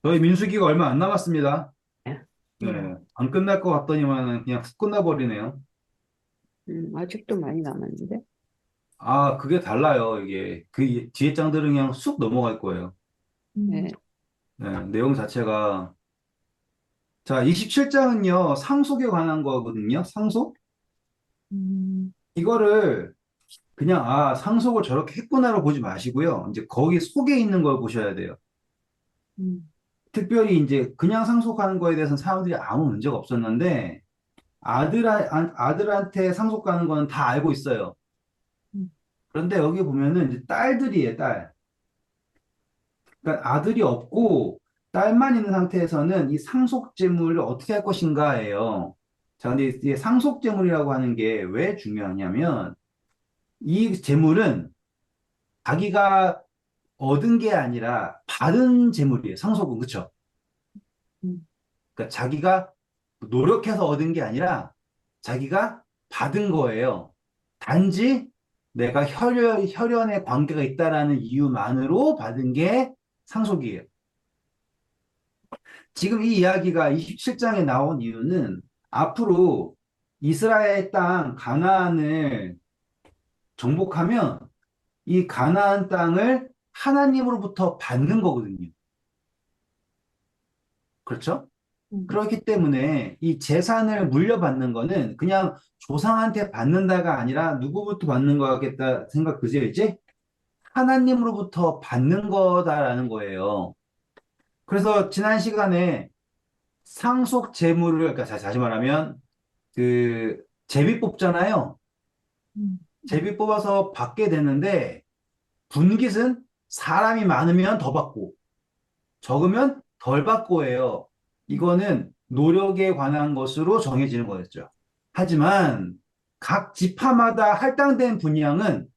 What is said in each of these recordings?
저희 민수기가 얼마 안 남았습니다. 네, 예. 안 끝날 것 같더니만 그냥 훅 끝나버리네요. 아직도 많이 남았는데. 아, 그게 달라요, 이게. 그 뒤에 장들은 그냥 쑥 넘어갈 거예요. 예. 네, 내용 자체가. 자, 27장은요, 상속에 관한 거거든요. 상속? 음, 이거를 그냥, 아, 상속을 저렇게 했구나로 보지 마시고요. 이제 거기 속에 있는 걸 보셔야 돼요. 음, 특별히 이제 그냥 상속하는 거에 대해서는 사람들이 아무 문제가 없었는데, 아들한테 상속 가는 거는 다 알고 있어요. 음, 그런데 여기 보면은 이제 딸들이에요, 딸. 그러니까 아들이 없고 딸만 있는 상태에서는 이 상속 재물을 어떻게 할 것인가예요. 자, 근데 이 상속 재물이라고 하는 게 왜 중요하냐면 이 재물은 자기가 얻은 게 아니라 받은 재물이에요. 상속은 그렇죠? 음, 그러니까 자기가 노력해서 얻은 게 아니라 자기가 받은 거예요. 단지 내가 혈연의 관계가 있다라는 이유만으로 받은 게 상속이에요. 지금 이 이야기가 27장에 나온 이유는 앞으로 이스라엘 땅 가나안을 정복하면 이 가나안 땅을 하나님으로부터 받는 거거든요. 그렇죠? 음, 그렇기 때문에 이 재산을 물려받는 거는 그냥 조상한테 받는다가 아니라 누구부터 받는 거겠다 생각 그죠 이제? 하나님으로부터 받는 거다라는 거예요. 그래서 지난 시간에 상속 재물을 그러니까 다시 말하면 그 제비 뽑잖아요. 음, 제비 뽑아서 받게 되는데 분깃은 사람이 많으면 더 받고 적으면 덜 받고 해요. 이거는 노력에 관한 것으로 정해지는 거였죠. 하지만 각 지파마다 할당된 분량은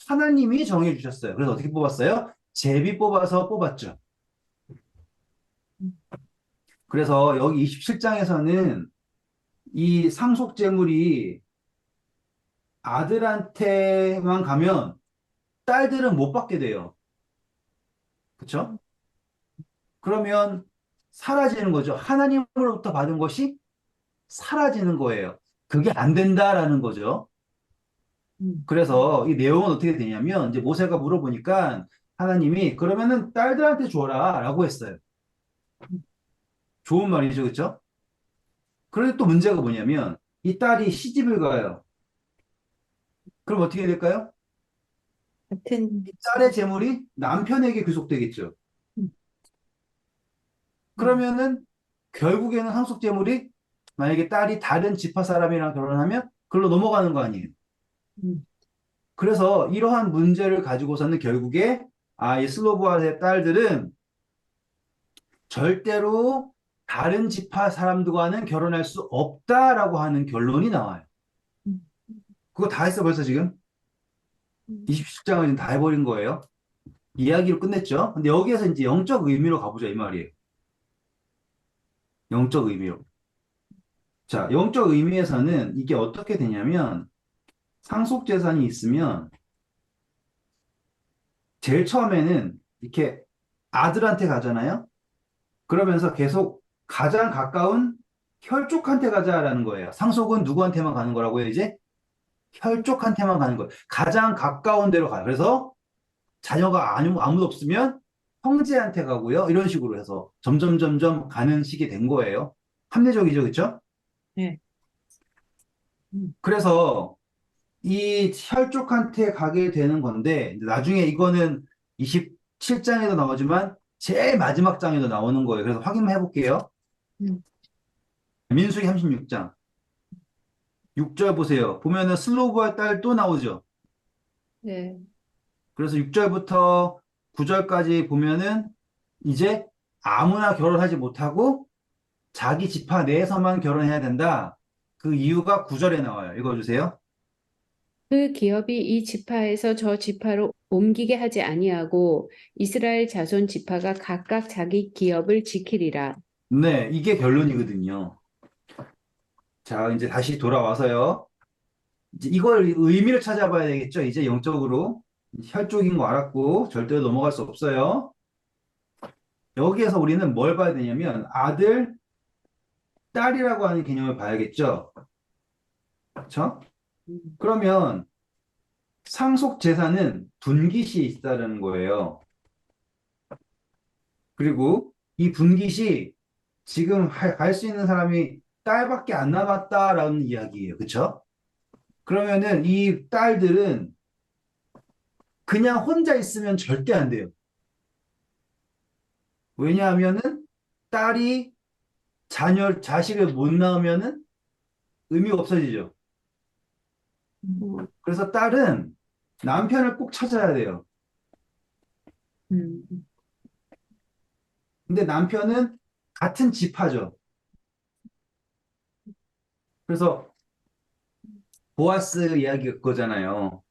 하나님이 정해 주셨어요. 그래서 어떻게 뽑았어요? 제비 뽑아서 뽑았죠. 음, 그래서 여기 27장에서는 이 상속 재물이 아들한테만 가면 딸들은 못 받게 돼요. 그렇죠? 그러면 사라지는 거죠. 하나님으로부터 받은 것이 사라지는 거예요. 그게 안 된다라는 거죠. 음, 그래서 이 내용은 어떻게 되냐면 이제 모세가 물어보니까 하나님이 그러면은 딸들한테 줘라 라고 했어요. 좋은 말이죠. 그렇죠? 그런데 또 문제가 뭐냐면 이 딸이 시집을 가요. 그럼 어떻게 될까요? 같은, 이 딸의 재물이 남편에게 귀속되겠죠. 음, 음, 그러면은 결국에는 상속 재물이 만약에 딸이 다른 지파 사람이랑 결혼하면 그걸로 넘어가는 거 아니에요. 음, 그래서 이러한 문제를 가지고서는 결국에 이 슬로보아의 딸들은 절대로 다른 지파 사람들과는 결혼할 수 없다라고 하는 결론이 나와요. 음, 그거 다 했어 벌써 지금? 음. 27장을 지금 다 해버린 거예요. 이야기를 끝냈죠. 근데 여기에서 이제 영적 의미로 가보자 이 말이에요. 영적 의미로. 자, 영적 의미에서는 이게 어떻게 되냐면 상속 재산이 있으면 제일 처음에는 이렇게 아들한테 가잖아요. 그러면서 계속 가장 가까운 혈족한테 가자라는 거예요. 상속은 누구한테만 가는 거라고요, 이제? 혈족한테만 가는 거예요. 가장 가까운 데로 가요. 그래서 자녀가 아무도 없으면 형제한테 가고요. 이런 식으로 해서 점점 점점 가는 식이 된 거예요. 합리적이죠, 그렇죠? 예. 음, 그래서 이 혈족한테 가게 되는 건데 나중에 이거는 27장에도 나오지만 제일 마지막 장에도 나오는 거예요. 그래서 확인해 볼게요. 음, 민수기 36장 6절 보세요. 보면은 슬로브의 딸 또 나오죠. 예. 그래서 6절부터 9절까지 보면은 이제 아무나 결혼하지 못하고 자기 지파 내에서만 결혼해야 된다. 그 이유가 9절에 나와요. 읽어주세요. 그 기업이 이 지파에서 저 지파로 옮기게 하지 아니하고 이스라엘 자손 지파가 각각 자기 기업을 지키리라. 네, 이게 결론이거든요. 자, 이제 다시 돌아와서요. 이제 이걸 의미를 찾아봐야 되겠죠. 이제 영적으로 혈족인 거 알았고 절대로 넘어갈 수 없어요. 여기에서 우리는 뭘 봐야 되냐면 아들, 딸이라고 하는 개념을 봐야겠죠. 그렇죠? 음, 그러면 상속 재산은 분깃이 있다는 거예요. 그리고 이 분깃이 지금 할 수 있는 사람이 딸밖에 안 남았다라는 이야기예요. 그렇죠? 그러면은 이 딸들은 그냥 혼자 있으면 절대 안 돼요. 왜냐하면은 딸이 자식을 못 낳으면은 의미가 없어지죠. 음, 그래서 딸은 남편을 꼭 찾아야 돼요. 음, 근데 남편은 같은 지파죠. 그래서 보아스 이야기 그거잖아요.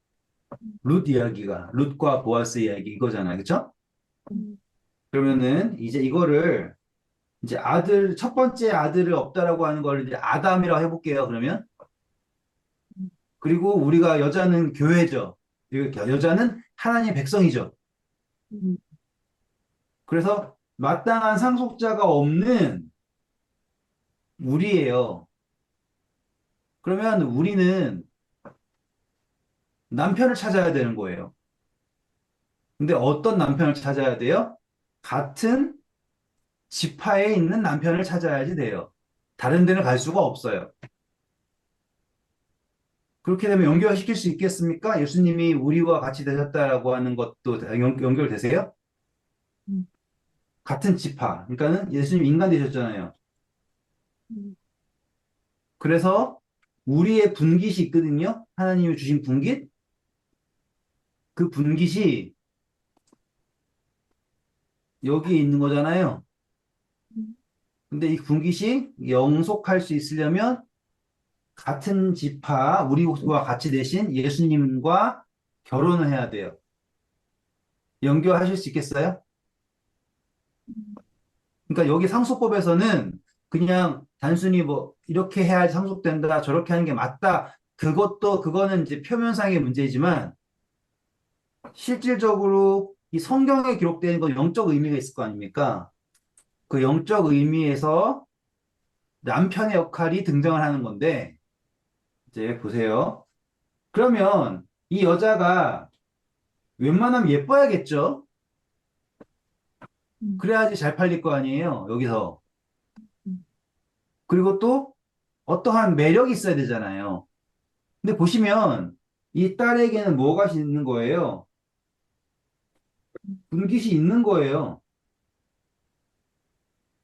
룻과 보아스 이야기 이거잖아요. 그쵸? 그러면은 이제 이거를 이제 첫 번째 아들을 없다라고 하는 걸 이제 아담이라고 해볼게요. 그러면. 그리고 우리가 여자는 교회죠. 그리고 여자는 하나님의 백성이죠. 음, 그래서 마땅한 상속자가 없는 우리예요. 그러면 우리는 남편을 찾아야 되는 거예요. 근데 어떤 남편을 찾아야 돼요? 같은 지파에 있는 남편을 찾아야지 돼요. 다른 데는 갈 수가 없어요. 그렇게 되면 연결시킬 수 있겠습니까? 예수님이 우리와 같이 되셨다라고 하는 것도 연결되세요? 음, 같은 지파. 그러니까는 예수님 인간 되셨잖아요. 음, 그래서 우리의 분깃이 있거든요. 하나님이 주신 분깃. 그 분깃이 여기에 있는 거잖아요. 음, 근데 이 분깃이 영속할 수 있으려면 같은 지파, 우리와 같이 되신 예수님과 결혼을 해야 돼요. 연결하실 수 있겠어요? 그러니까 여기 상속법에서는 그냥 단순히 뭐 이렇게 해야 상속된다, 저렇게 하는 게 맞다. 그거는 이제 표면상의 문제이지만 실질적으로 이 성경에 기록되는 건 영적 의미가 있을 거 아닙니까? 그 영적 의미에서 남편의 역할이 등장을 하는 건데 이제 보세요. 그러면 이 여자가 웬만하면 예뻐야겠죠? 음, 그래야지 잘 팔릴 거 아니에요, 여기서. 음, 그리고 또 어떠한 매력이 있어야 되잖아요. 근데 보시면 이 딸에게는 뭐가 있는 거예요? 분깃이 있는 거예요.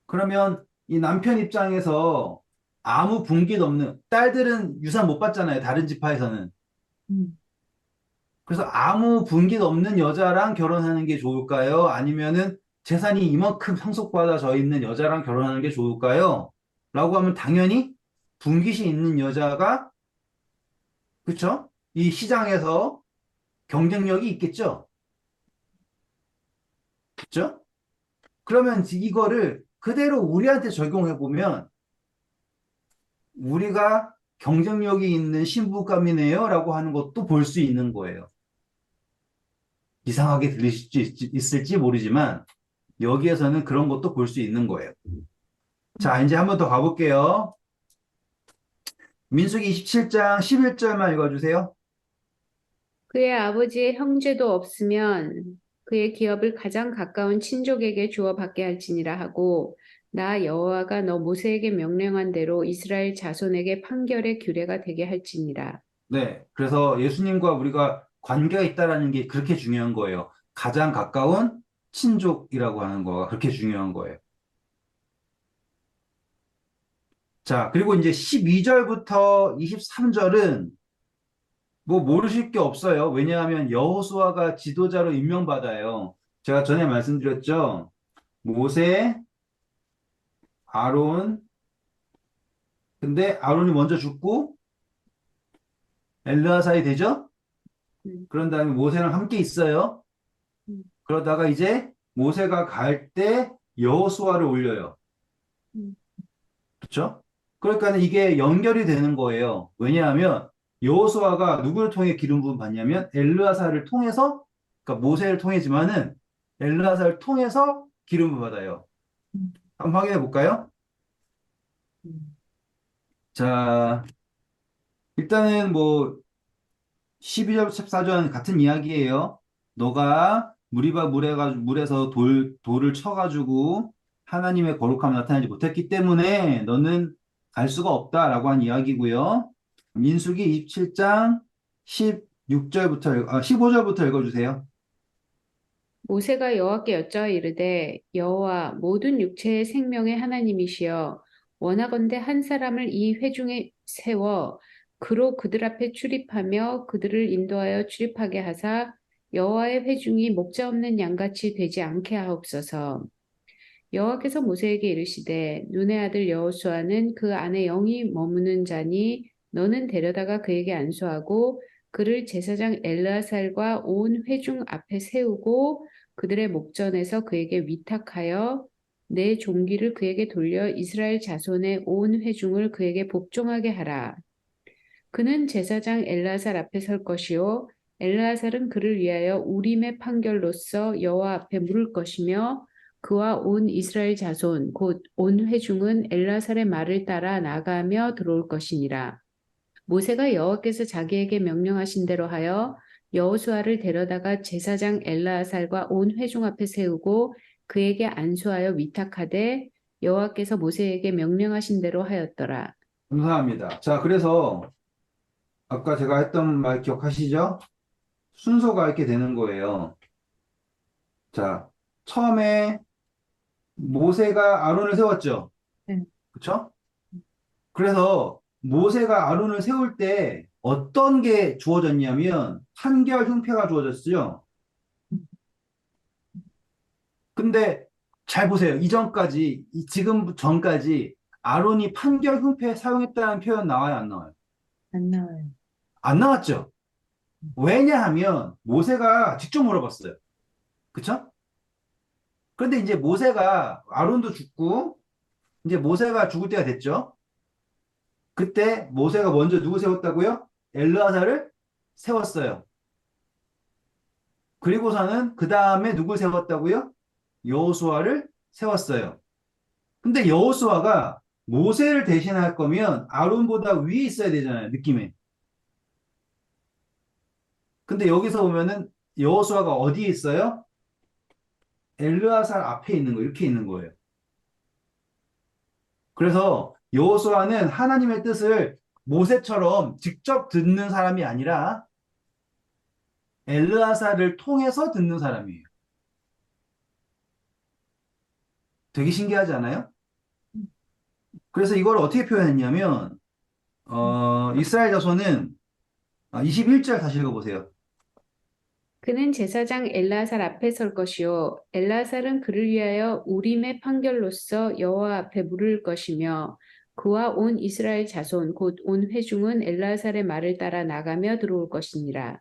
그러면 이 남편 입장에서 아무 분깃 없는 딸들은 유산 못 받잖아요. 다른 지파에서는. 음. 그래서 아무 분깃 없는 여자랑 결혼하는 게 좋을까요? 아니면은 재산이 이만큼 상속받아져 있는 여자랑 결혼하는 게 좋을까요? 라고 하면 당연히 분깃이 있는 여자가 그쵸? 이 시장에서 경쟁력이 있겠죠? 그쵸? 그러면 이거를 그대로 우리한테 적용해 보면 우리가 경쟁력이 있는 신부감이네요 라고 하는 것도 볼 수 있는 거예요. 이상하게 있을지 모르지만 여기에서는 그런 것도 볼 수 있는 거예요. 자, 이제 한번 더 가볼게요. 민수기 27장 11절만 읽어주세요. 그의 아버지의 형제도 없으면 그의 기업을 가장 가까운 친족에게 주어 받게 할지니라 하고 나 여호와가 너 모세에게 명령한 대로 이스라엘 자손에게 판결의 규례가 되게 할지니라. 네. 그래서 예수님과 우리가 관계가 있다라는 게 그렇게 중요한 거예요. 가장 가까운 친족이라고 하는 거가 그렇게 중요한 거예요. 자, 그리고 이제 12절부터 23절은 뭐 모르실 게 없어요. 왜냐하면 여호수아가 지도자로 임명받아요. 제가 전에 말씀드렸죠. 모세, 아론, 근데 아론이 먼저 죽고 엘르아살이 되죠? 음, 그런 다음에 모세랑 함께 있어요. 음, 그러다가 이제 모세가 갈 때 여호수아를 올려요. 음, 그렇죠? 그러니까 이게 연결이 되는 거예요. 왜냐하면 여호수아가 누구를 통해 기름 부음 받냐면 엘르아살을 통해서 그러니까 모세를 통해지만은 엘르아살을 통해서 기름을 받아요. 음, 한번 확인해 볼까요? 음. 자, 일단은 뭐 12절, 14절 같은 이야기예요. 너가 물에서 돌을 쳐가지고 하나님의 거룩함을 나타내지 못했기 때문에 너는 갈 수가 없다라고 한 이야기고요. 민수기 27장 16절부터, 15절부터 읽어주세요. 모세가 여호와께 여짜와 이르되 여호와 모든 육체의 생명의 하나님이시여 원하건대 한 사람을 이 회중에 세워 그로 그들 앞에 출입하며 그들을 인도하여 출입하게 하사 여호와의 회중이 목자 없는 양같이 되지 않게 하옵소서. 여호와께서 모세에게 이르시되 눈의 아들 여호수아는 그 안에 영이 머무는 자니 너는 데려다가 그에게 안수하고 그를 제사장 엘르아살과 온 회중 앞에 세우고 그들의 목전에서 그에게 위탁하여 내 종기를 그에게 돌려 이스라엘 자손의 온 회중을 그에게 복종하게 하라. 그는 제사장 엘르아살 앞에 설 것이요 엘르아살은 그를 위하여 우림의 판결로서 여호와 앞에 물을 것이며 그와 온 이스라엘 자손 곧 온 회중은 엘르아살의 말을 따라 나가며 들어올 것이니라. 모세가 여호와께서 자기에게 명령하신 대로 하여 여호수아를 데려다가 제사장 엘르아살과 온 회중 앞에 세우고 그에게 안수하여 위탁하되 여호와께서 모세에게 명령하신 대로 하였더라. 감사합니다. 자, 그래서 아까 제가 했던 말 기억하시죠? 순서가 이렇게 되는 거예요. 자, 처음에 모세가 아론을 세웠죠. 네. 그쵸? 그래서 모세가 아론을 세울 때 어떤 게 주어졌냐면 판결 흉패가 주어졌어요. 근데 잘 보세요. 이전까지, 지금 전까지 아론이 판결 흉패 사용했다는 표현 나와요, 안 나와요? 안 나와요. 안 나왔죠. 왜냐하면 모세가 직접 물어봤어요. 그쵸? 그런데 이제 모세가 아론도 죽고 이제 모세가 죽을 때가 됐죠. 그때 모세가 먼저 누구 세웠다고요? 엘르아사를 세웠어요. 그리고서는 그 다음에 누굴 세웠다고요? 여호수아를 세웠어요. 근데 여호수아가 모세를 대신할 거면 아론보다 위에 있어야 되잖아요, 느낌에. 근데 여기서 보면은 여호수아가 어디에 있어요? 엘르아살 앞에 있는 거, 이렇게 있는 거예요. 그래서 여호수아는 하나님의 뜻을 모세처럼 직접 듣는 사람이 아니라 엘르아살을 통해서 듣는 사람이에요. 되게 신기하지 않아요? 그래서 이걸 어떻게 표현했냐면 이스라엘 자손은 21절 다시 읽어보세요. 그는 제사장 엘라살 앞에 설 것이요 엘라살은 그를 위하여 우림의 판결로서 여호와 앞에 물을 것이며 그와 온 이스라엘 자손 곧 온 회중은 엘라살의 말을 따라 나가며 들어올 것이니라.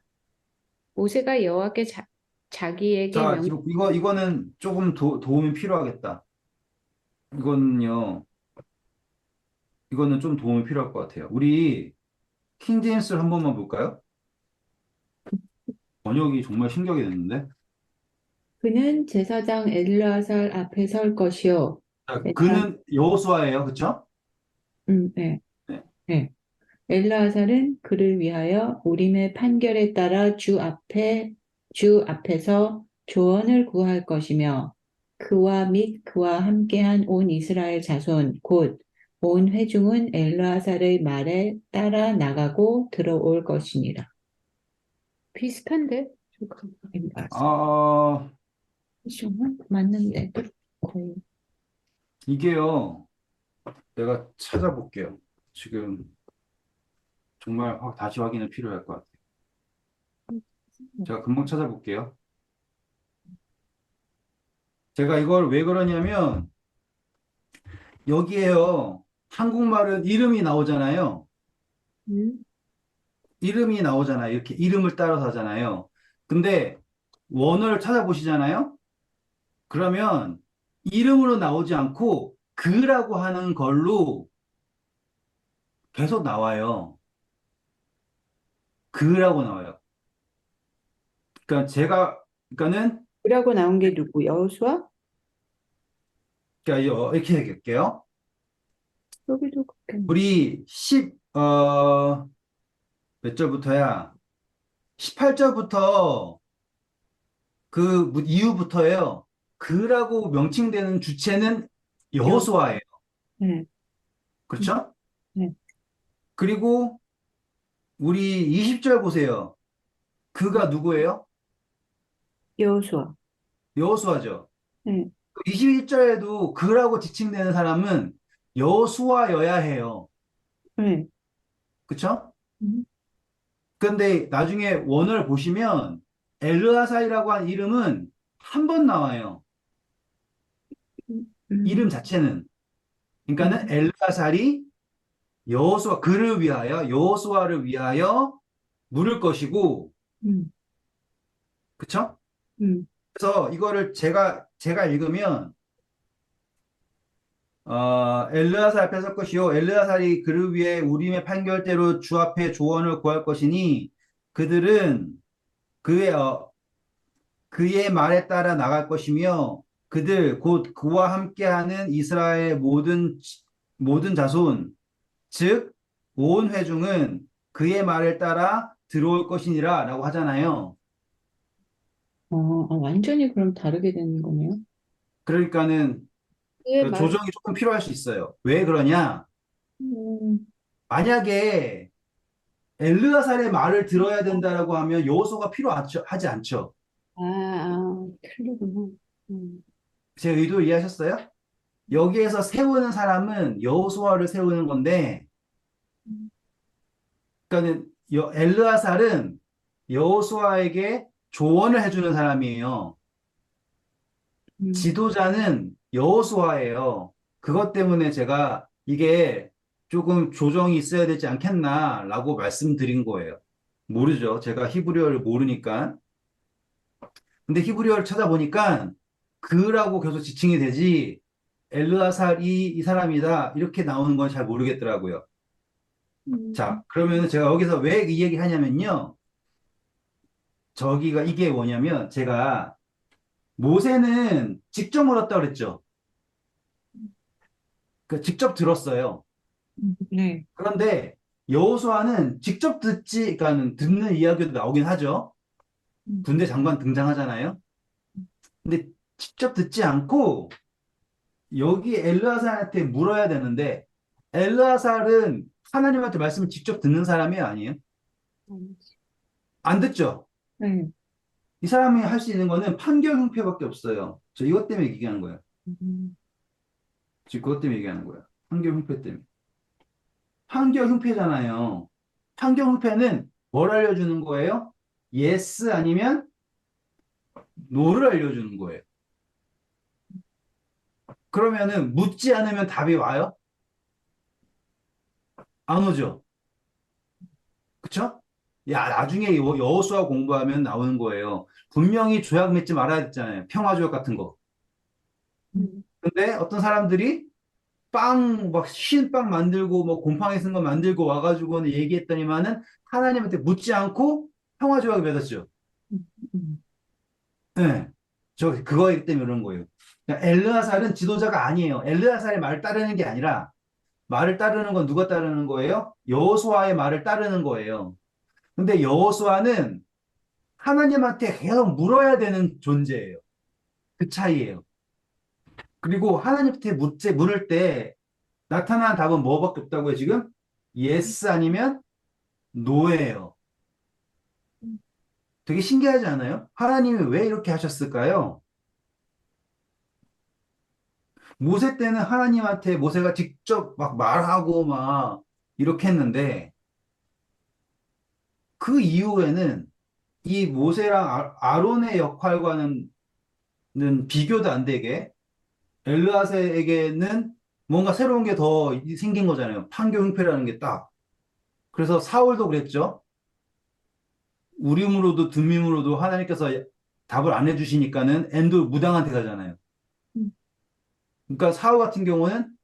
모세가 여호와께 자기에게 자, 이거는 조금 도움이 필요하겠다. 이거는요, 이거는 좀 도움이 필요할 것 같아요. 우리 킹제임스를 한 번만 볼까요? 번역이 정말 신기하게 됐는데. 그는 제사장 엘르아살 앞에 설 것이요. 자, 엘라, 그는 여호수아예요, 그쵸? 네, 네. 네. 엘르아살은 그를 위하여 우림의 판결에 따라 주 앞에서 조언을 구할 것이며 그와 및 그와 함께한 온 이스라엘 자손 곧 온 회중은 엘르아살의 말에 따라 나가고 들어올 것이니라. 비슷한데? 아, 좀 맞는데 거의. 이게요, 내가 찾아볼게요. 지금 정말 다시 확인이 필요할 것 같아요. 제가 금방 찾아볼게요. 제가 이걸 왜 그러냐면, 여기에요, 한국말은 이름이 나오잖아요. 음? 이름이 나오잖아요. 이렇게 이름을 따라서 하잖아요. 근데 원어를 찾아보시잖아요. 그러면 이름으로 나오지 않고 그라고 하는 걸로 계속 나와요. 그라고 나와요. 그러니까 그러니까는 그라고 나온 게 누구? 여호수아? 그러니까 이렇게 얘기할게요. 여기도 그렇게. 우리 몇 절부터야? 18절부터 이후부터예요. 그라고 명칭되는 주체는 여, 여호수아예요. 네, 그렇죠? 네. 그리고 우리 20절 보세요. 그가 누구예요? 여호수아. 여호수아죠. 네, 21절에도 그라고 지칭되는 사람은 여호수아여야 해요. 네. 그렇죠? 음, 그런데 나중에 원어를 보시면 엘르아사이라고 한 이름은 한 번 나와요. 이름 음, 자체는. 그러니까는 음, 엘르아살이 그를 위하여 여호수아를 위하여 물을 것이고, 음, 그쵸? 음, 그래서 이거를 제가 읽으면 엘르아살 앞에 설 것이요 엘르아살이 그를 위해 우림의 판결대로 주 앞에 조언을 구할 것이니 그들은 그의 그의 말에 따라 나갈 것이며 그들 곧 그와 함께하는 이스라엘 모든 자손 즉 온 회중은 그의 말을 따라 들어올 것이니라 라고 하잖아요. 완전히 그럼 다르게 되는 거네요. 그러니까는 그의 그 말, 조정이 조금 필요할 수 있어요. 왜 그러냐? 음, 만약에 엘르아살의 말을 들어야 된다라고 하면 여호수아가 필요하지 않죠. 틀리구나. 음, 제 의도 이해하셨어요? 여기에서 세우는 사람은 여호수아를 세우는 건데, 음, 그러니까는 엘르아살은 여호수아에게 조언을 해주는 사람이에요. 음, 지도자는 여호수아예요. 그것 때문에 제가 이게 조금 조정이 있어야 되지 않겠나라고 말씀드린 거예요. 모르죠. 제가 히브리어를 모르니까. 근데 히브리어를 찾아보니까 그라고 계속 지칭이 되지 엘르아살이 이 사람이다 이렇게 나오는 건 잘 모르겠더라고요. 자, 음, 그러면 제가 여기서 왜 이 얘기 하냐면요. 이게 뭐냐면 제가 모세는 직접 물었다고 그랬죠. 그 직접 들었어요. 네. 그런데 여호수아는 직접 그러니까 듣는 이야기도 나오긴 하죠. 음, 군대 장관 등장하잖아요. 근데 직접 듣지 않고 여기 엘르아살한테 물어야 되는데 엘르아살은 하나님한테 말씀을 직접 듣는 사람이 아니에요. 아니지. 안 듣죠. 네. 이 사람이 할 수 있는 거는 판결 형패밖에 없어요. 저 이것 때문에 얘기하는 거예요. 음, 지금 그것 때문에 얘기하는 거예요. 판결 형패 때문에. 판결 형패잖아요. 판결 형패는 뭘 알려주는 거예요? yes 아니면 no를 알려주는 거예요. 그러면은 묻지 않으면 답이 와요? 안 오죠. 그쵸? 야, 나중에 여호수아 공부하면 나오는 거예요. 분명히 조약 맺지 말아야 됐잖아요. 평화조약 같은 거. 음, 근데 어떤 사람들이 막 신빵 만들고 뭐 곰팡이 쓴 거 만들고 와가지고는 얘기했더니만은 하나님한테 묻지 않고 평화조약을 맺었죠. 음, 음, 네. 그거이기 때문에 그런 거예요. 그러니까 엘르아살은 지도자가 아니에요. 엘르아살의 말을 따르는 게 아니라 말을 따르는 건 누가 따르는 거예요? 여호수아의 말을 따르는 거예요. 근데 여호수아는 하나님한테 계속 물어야 되는 존재예요. 그 차이예요. 그리고 하나님한테 물을 때 나타난 답은 뭐밖에 없다고요, 지금? yes 아니면 no예요. 되게 신기하지 않아요? 하나님이 왜 이렇게 하셨을까요? 모세 때는 하나님한테 모세가 직접 막 말하고 막 이렇게 했는데 그 이후에는 이 모세랑 아론의 역할과는 비교도 안 되게 엘르아세에게는 뭔가 새로운 게 더 생긴 거잖아요. 판교흉패라는 게 딱. 그래서 사울도 그랬죠. 우림으로도 둠밈으로도 하나님께서 답을 안 해주시니까는 엔도 무당한테 가잖아요. 음, 그러니까 사울 같은 경우는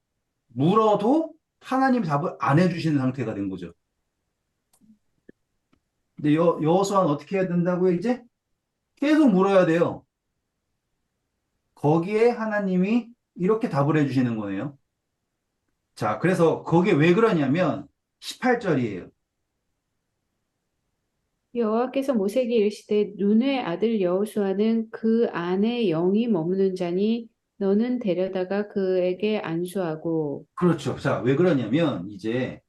물어도 하나님이 답을 안 해주시는 상태가 된 거죠. 근데 여호수아는 어떻게 해야 된다고요, 이제? 계속 물어야 돼요. 거기에 하나님이 이렇게 답을 해주시는 거예요. 자, 그래서 거기에 왜 그러냐면 18절이에요. 여호와께서 모세에게 이르시되 눈의 아들 여호수아는 그 안에 영이 머무는 자니 너는 데려다가 그에게 안수하고 그렇죠. 자, 왜 그러냐면 이제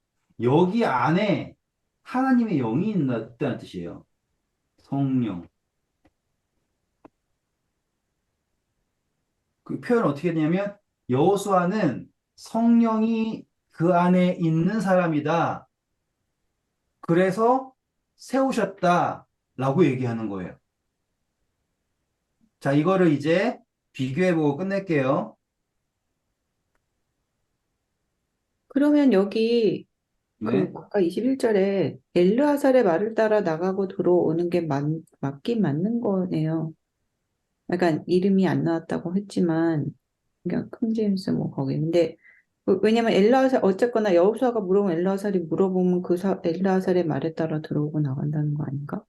여기 안에 하나님의 영이 있다는 뜻이에요. 성령. 그 표현 어떻게 되냐면 여호수아는 성령이 그 안에 있는 사람이다. 그래서 세우셨다라고 얘기하는 거예요. 자, 이거를 이제 비교해보고 끝낼게요. 그러면 여기 그 네. 아까 21절에 엘르아살의 말을 따라 나가고 들어오는 게 맞긴 맞는 거네요. 약간 이름이 안 나왔다고 했지만 그러니까 킹제임스 뭐 거기 근데 왜냐면 엘르아살 어쨌거나 여호수아가 물어보면 엘르아살이 물어보면 엘르아살의 말에 따라 들어오고 나간다는 거 아닌가?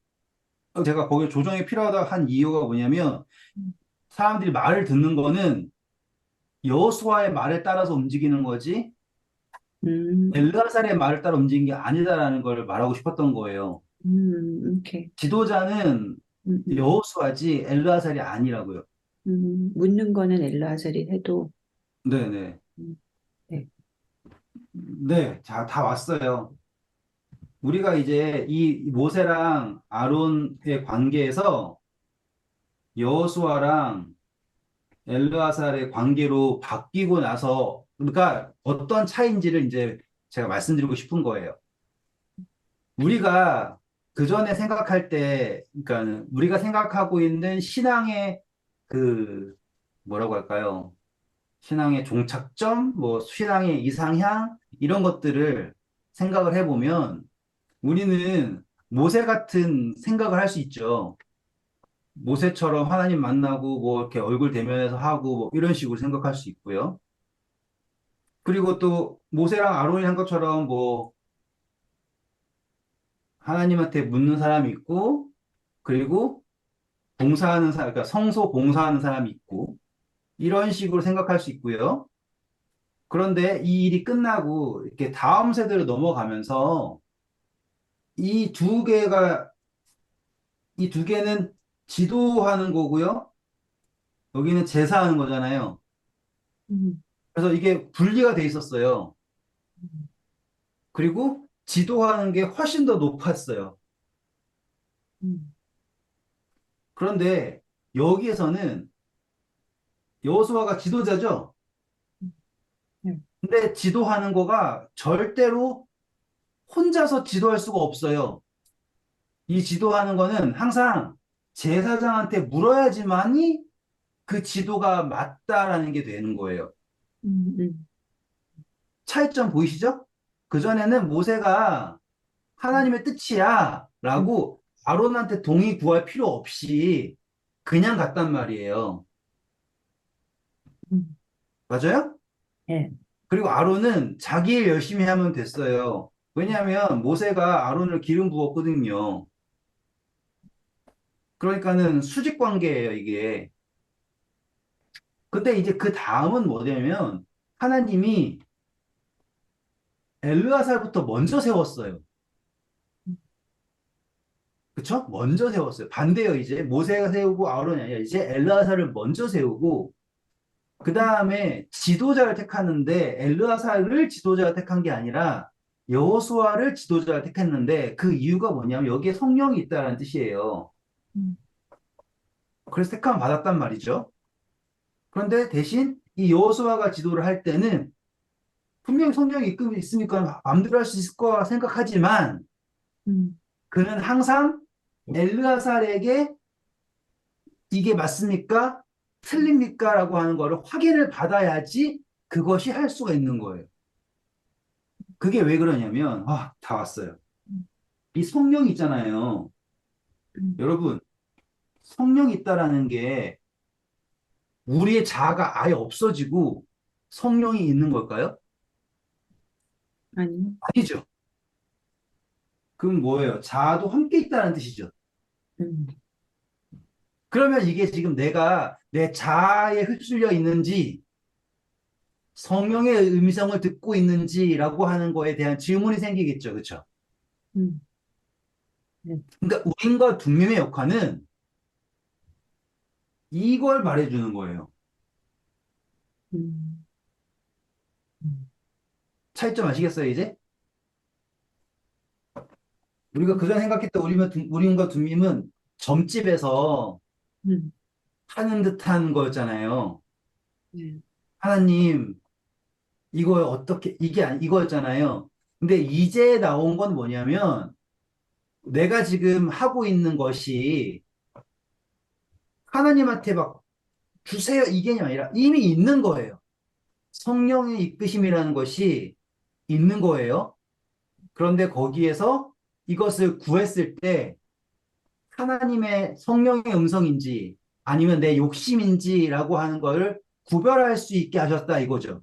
제가 거기 조정이 필요하다 한 이유가 뭐냐면 음, 사람들이 말을 듣는 거는 여호수아의 말에 따라서 움직이는 거지 엘르아살의 말을 따라 움직이는 게 아니다라는 걸 말하고 싶었던 거예요. 오케이. 지도자는 음, 음, 여호수아지 엘르아살이 아니라고요. 묻는 거는 엘르아살이 해도 네네. 음, 네. 네, 자, 다 왔어요. 우리가 이제 이 모세랑 아론의 관계에서 여호수아랑 엘르아살의 관계로 바뀌고 나서 그러니까 어떤 차이인지를 이제 제가 말씀드리고 싶은 거예요. 우리가 그 전에 생각할 때, 그러니까 우리가 생각하고 있는 신앙의 그 뭐라고 할까요? 신앙의 종착점, 뭐 신앙의 이상향 이런 것들을 생각을 해보면 우리는 모세 같은 생각을 할 수 있죠. 모세처럼 하나님 만나고 뭐 이렇게 얼굴 대면해서 하고 뭐 이런 식으로 생각할 수 있고요. 그리고 또 모세랑 아론이 한 것처럼 뭐 하나님한테 묻는 사람이 있고 그리고 봉사하는 사람, 그러니까 성소 봉사하는 사람이 있고 이런 식으로 생각할 수 있고요. 그런데 이 일이 끝나고 이렇게 다음 세대로 넘어가면서 이 두 개가 이 두 개는 지도하는 거고요. 여기는 제사하는 거잖아요. 음, 그래서 이게 분리가 돼 있었어요. 그리고 지도하는 게 훨씬 더 높았어요. 음, 그런데 여기에서는 여호수아가 지도자죠. 네. 근데 지도하는 거가 절대로 혼자서 지도할 수가 없어요. 이 지도하는 거는 항상 제사장한테 물어야지만이 그 지도가 맞다라는 게 되는 거예요. 음, 음, 차이점 보이시죠? 그전에는 모세가 하나님의 뜻이야 음, 라고 아론한테 동의 구할 필요 없이 그냥 갔단 말이에요. 음. 맞아요? 네. 그리고 아론은 자기 일 열심히 하면 됐어요. 왜냐하면 모세가 아론을 기름 부었거든요. 그러니까는 수직 관계예요, 이게. 근데 이제 그 다음은 뭐냐면 하나님이 엘르아살부터 먼저 세웠어요. 그쵸? 먼저 세웠어요. 반대요, 이제. 모세가 세우고 아론이 아니라 이제 엘르아살을 먼저 세우고 그 다음에 지도자를 택하는데 엘르아살을 지도자가 택한 게 아니라 여호수아를 지도자가 택했는데 그 이유가 뭐냐면 여기에 성령이 있다는 뜻이에요. 음, 그래서 택함 받았단 말이죠. 그런데 대신 이 여호수아가 지도를 할 때는 분명히 성령이 있으니까 마음대로 할 수 있을 거라 생각하지만 음, 그는 항상 엘르아살에게 이게 맞습니까? 틀립니까? 라고 하는 거를 확인을 받아야지 그것이 할 수가 있는 거예요. 그게 왜 그러냐면, 다 왔어요. 음, 이 성령이 있잖아요. 음. 여러분, 성령이 있다라는 게 우리의 자아가 아예 없어지고 성령이 있는 걸까요? 아니요. 아니죠. 그럼 뭐예요? 자아도 함께 있다는 뜻이죠. 음, 그러면 이게 지금 내가 내 자아에 휩쓸려 있는지 성령의 음성을 듣고 있는지라고 하는 거에 대한 질문이 생기겠죠. 그렇죠? 음, 네. 그러니까 우린과 둠밈의 역할은 이걸 말해주는 거예요. 음, 음, 차이점 아시겠어요, 이제? 우리가 그전에 생각했던 우림과 둠밈은 점집에서 음, 하는 듯한 거였잖아요. 네. 하나님, 이거 어떻게, 이거였잖아요. 근데 이제 나온 건 뭐냐면, 내가 지금 하고 있는 것이 하나님한테 막 주세요, 이게 아니라 이미 있는 거예요. 성령의 이끄심이라는 것이 있는 거예요. 그런데 거기에서 이것을 구했을 때 하나님의 성령의 음성인지 아니면 내 욕심인지라고 하는 것을 구별할 수 있게 하셨다 이거죠.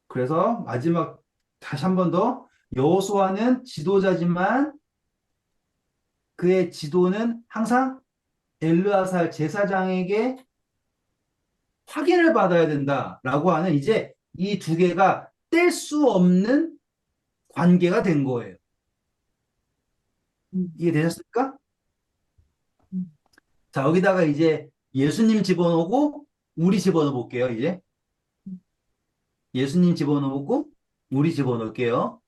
그래서 마지막 다시 한 번 더 여호수아는 지도자지만 그의 지도는 항상 엘르아살 제사장에게 확인을 받아야 된다라고 하는 이제 이 두 개가 뗄 수 없는 관계가 된 거예요. 음, 이해되셨습니까? 음, 자, 여기다가 이제 예수님 집어넣고 우리 집어넣어 볼게요, 이제. 예수님 집어넣고 우리 집어넣을게요.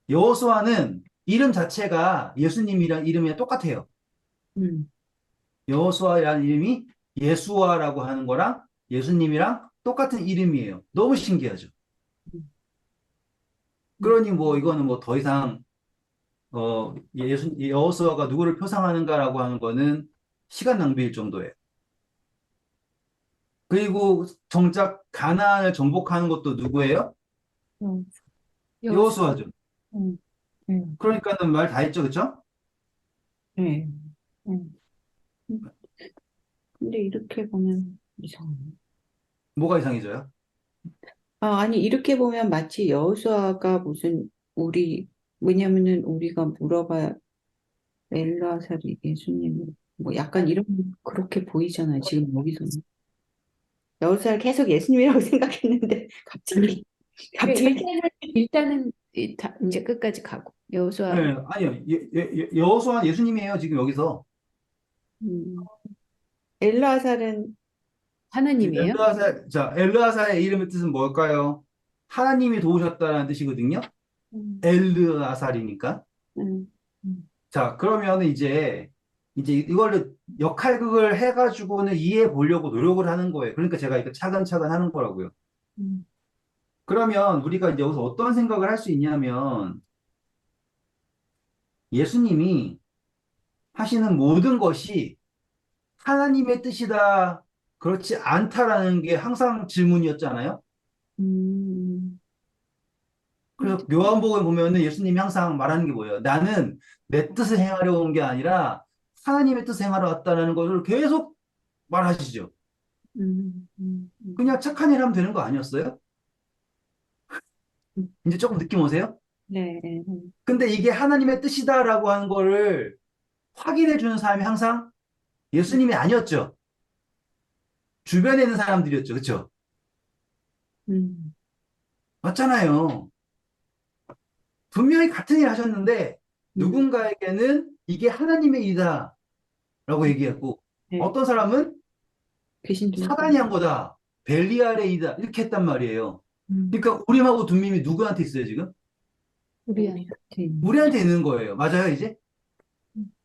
여호수아는 이름 자체가 예수님이랑 이름이 똑같아요. 음, 여호수아라는 이름이 예수아라고 하는 거랑 예수님이랑 똑같은 이름이에요. 너무 신기하죠. 음, 그러니 뭐 이거는 뭐 더 이상 여호수아가 누구를 표상하는가라고 하는 거는 시간 낭비일 정도예요. 그리고 정작 가나안을 정복하는 것도 누구예요? 어, 여호수 여호수아죠. 음, 네, 그러니까는 말 다 했죠, 그쵸? 네, 음. 근데 이렇게 보면 이상하네. 뭐가 이상해져요? 아, 아니, 이렇게 보면 마치 여호수아가 무슨 우리, 왜냐면은 우리가 물어봐야 엘라살이 예수님, 뭐 약간 이런, 그렇게 보이잖아요. 지금 여기서는. 여호수아를 계속 예수님이라고 생각했는데, 갑자기, 갑자기. 일단은 이제 끝까지 가고 네, 여호수아 아니요. 여호수아 예수님이에요, 지금 여기서. 음, 엘라살은, 하나님이에요? 엘르아사의 이름의 뜻은 뭘까요? 하나님이 도우셨다는 뜻이거든요. 음, 엘르아살이니까. 음, 음, 자, 그러면 이제 이거를 역할극을 해가지고는 이해해 보려고 노력을 하는 거예요. 그러니까 제가 이거 차근차근 하는 거라고요. 음, 그러면 우리가 이제 여기서 어떤 생각을 할 수 있냐면 예수님이 하시는 모든 것이 하나님의 뜻이다, 그렇지 않다라는 게 항상 질문이었잖아요. 음, 그래서 요한복음에 보면은 예수님이 항상 말하는 게 뭐예요? 나는 내 뜻을 행하려 온 게 아니라 하나님의 뜻을 행하러 왔다는 것을 계속 말하시죠. 음, 음, 음, 그냥 착한 일 하면 되는 거 아니었어요? 음. 이제 조금 느낌 오세요? 네, 근데 이게 하나님의 뜻이다라고 하는 거를 확인해 주는 사람이 항상 예수님이 아니었죠. 주변에 있는 사람들이었죠. 그렇죠? 음, 맞잖아요. 분명히 같은 일 하셨는데 음, 누군가에게는 이게 하나님의 일이다라고 얘기했고 네, 어떤 사람은 귀신 들렸다. 사단이 한 거다. 벨리알의 일이다. 이렇게 했단 말이에요. 음, 그러니까 우림하고 둠밈이 누구한테 있어요, 지금? 우리한테. 우리한테 있는 거예요. 맞아요, 이제?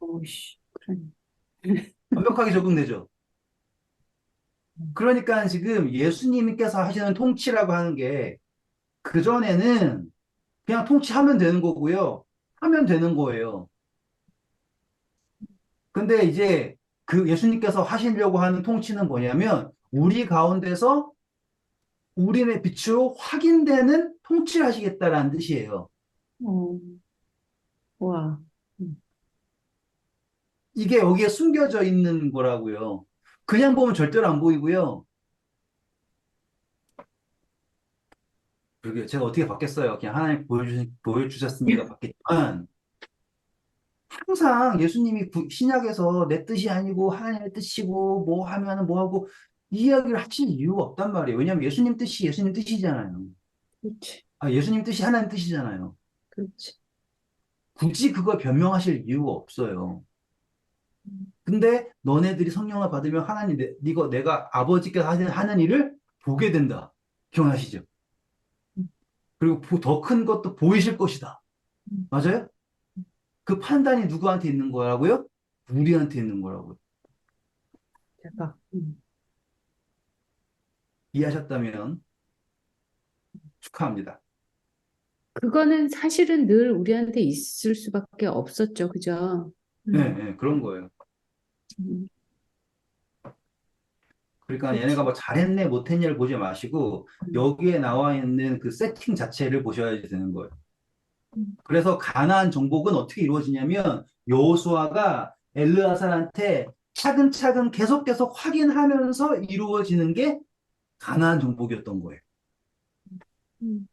오씨, 그러네. 완벽하게 적응되죠. 그러니까 지금 예수님께서 하시는 통치라고 하는 게 그전에는 그냥 통치하면 되는 거고요. 하면 되는 거예요. 근데 이제 그 예수님께서 하시려고 하는 통치는 뭐냐면 우리 가운데서 우리의 빛으로 확인되는 통치를 하시겠다라는 뜻이에요. 어, 와, 음, 이게 여기에 숨겨져 있는 거라고요. 그냥 보면 절대로 안 보이고요. 그러게 제가 어떻게 받겠어요? 그냥 하나님 보여주셨으니까 받겠지만 항상 예수님이 신약에서 내 뜻이 아니고 하나님의 뜻이고 뭐 하면은 뭐 하고 이 이야기를 하실 이유가 없단 말이에요. 왜냐하면 예수님 뜻이 예수님 뜻이잖아요. 그렇지, 아, 예수님 뜻이 하나님 뜻이잖아요. 그렇지. 굳이 그걸 변명하실 이유가 없어요. 음, 근데 너네들이 성령을 받으면 하나님, 이거 내가 아버지께서 하는 일을 보게 된다. 기억나시죠? 음, 그리고 더 큰 것도 보이실 것이다. 음. 맞아요? 그 판단이 누구한테 있는 거라고요? 우리한테 있는 거라고요. 대박. 이해하셨다면 축하합니다. 그거는 사실은 늘 우리한테 있을 수밖에 없었죠. 그죠? 네, 네, 그런 거예요. 음, 그러니까 얘네가 그렇지. 뭐 잘했네, 못했냐를 보지 마시고 음, 여기에 나와 있는 그 세팅 자체를 보셔야 되는 거예요. 음, 그래서 가나안 정복은 어떻게 이루어지냐면 여호수아가 엘르아살한테 차근차근 계속 확인하면서 이루어지는 게 가나안 정복이었던 거예요. 음,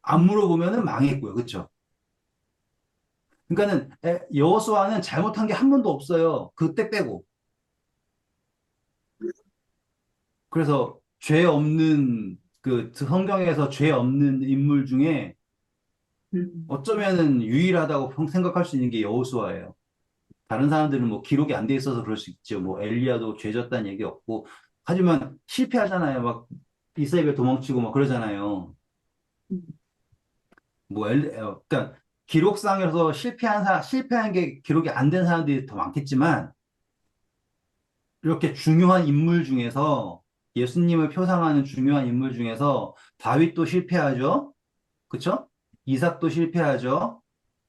안 물어보면은 망했고요. 그렇죠? 그러니까는 여호수아는 잘못한 게 한 번도 없어요. 그때 빼고. 그래서 죄 없는 그 성경에서 죄 없는 인물 중에 음. 어쩌면은 유일하다고 생각할 수 있는 게 여호수아예요. 다른 사람들은 뭐 기록이 안 돼 있어서 그럴 수 있죠. 뭐 엘리야도 죄졌다는 얘기 없고. 하지만 실패하잖아요. 막 이스라엘 도망치고 막 그러잖아요. 음. 뭐 그러니까 기록상에서 실패한 게 기록이 안 된 사람들이 더 많겠지만 이렇게 중요한 인물 중에서 예수님을 표상하는 중요한 인물 중에서 다윗도 실패하죠. 그쵸? 이삭도 실패하죠.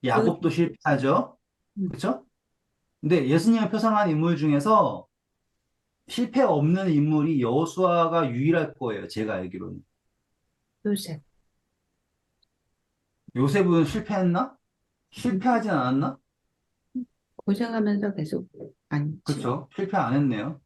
그, 야곱도 실패하죠. 음, 그쵸? 근데 예수님을 표상한 인물 중에서 실패 없는 인물이 여호수아가 유일할 거예요. 제가 알기로는. 요셉. 요셉은 실패했나? 음, 실패하진 않았나? 고생하면서 계속 안지. 그쵸? 실패 안 했네요.